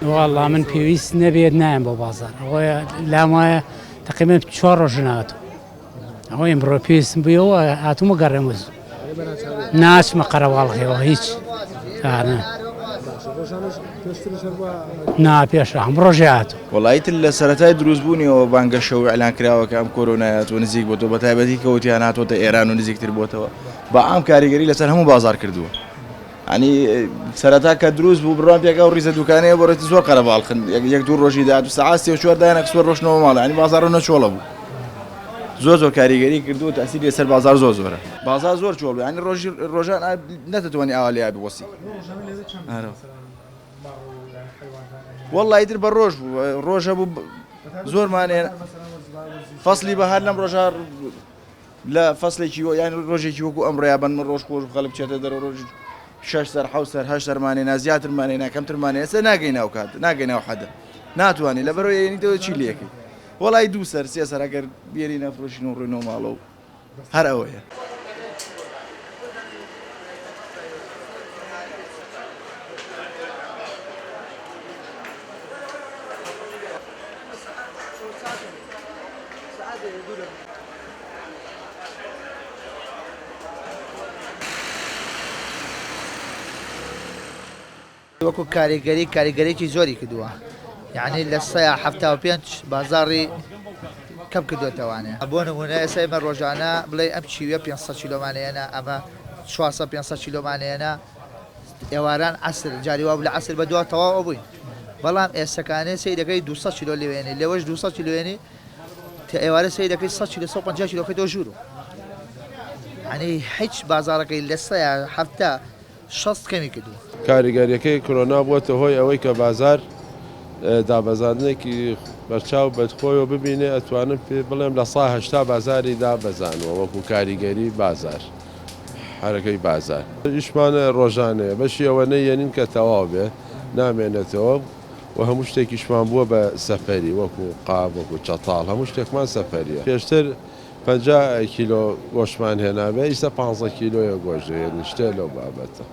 والله من بيويس نبي نايم ببازار هو لا ما تقريبا 4 رجناتو هو يمر بيويس بيو هاتو مقرمز ناس ما قروا والله هيك أنا نا بيش هم رجعتو والله السرطان دروز بوني وبانك الشو إعلان كراوة كام كورونا ونزيك بوتو بتابتي كوتيانات وتا إيران ونزيك تربوتو بعام كاريجري لسه هم بازار كردوه يعني سرطان كدروز ببرام بيجا وريزة دكانية بريت زور قربال خن يقدر روشي داد ساعات وشوار داينا كسور روش نو مال يعني بازارنا شو لبو زور كاريجري كردو تأثير يسر بازار زور بازار زور شو يعني الروجان نتتواني أولي أبي وصي والله يدير بالروج أبو زور ماني فصلي بهار لم روجار لا فصلي كيو يعني روجي كيو أمر يابن من روج كوج بخلب شتى در روج شش سر حوس سر هش سر ماني نازيات ماني نا كم تر ماني هسه ناقينا وكاد ناقينا وحدا ناتواني لبرو يعني تو شيء ليك والله يدو سر سياسة أجر بيرينا فروش نور نو مالو هر أويه وەکو کاریگەریی زۆری کردووە یعنی لە سەیە هەفتا و پێنج بازاڕی کەم کردوێتەوانێ بۆ نمونە ئێستا ئێمە ڕۆژانە بڵێ ئەم چیوە 500 کیلۆمانەیەنە ئەمە 400 کیلۆمانەیەنە ئێواران عسر جاریوا لە عسر بە دووە تەواو بووین بەڵام ئێستەکانێ سی دەکەی 200 کیلۆ لێوێنێ لەوەش 200 کیلوێنی ئێوارە سی دەکەی 100 کیلۆ 150 کیلۆکەی ژوور ینی هیچ بازارەکەی لە سەیە هەفتە 60 کەمی کردووە کاریگەریەکەی کۆرۆنا بووەتە هۆی ئەوەی کە بازار دابەزاندنێکی بەرچاو بەدخۆیەوە ببینێ ئەتوانم پێ بڵێم لە سا هەشتا بازاری دابەزانەوە وەکو کاریگەری بازار حرەکەی بازار ئیشمانە ڕۆژانەیە بەشی ئەوەنە یەنین کە تەواو بێ نامێنێتەوە و هەموو شتێکیشمان بووە بە سەفەری وەکو قاب وەکو چەتاڵ هەموو شتێکمان سەفەریە پێشتر 50 کیلۆ گۆشتمان هێنابێ ئیستا 15 کیلۆیە گۆژێ شتێ لەو بابەتە.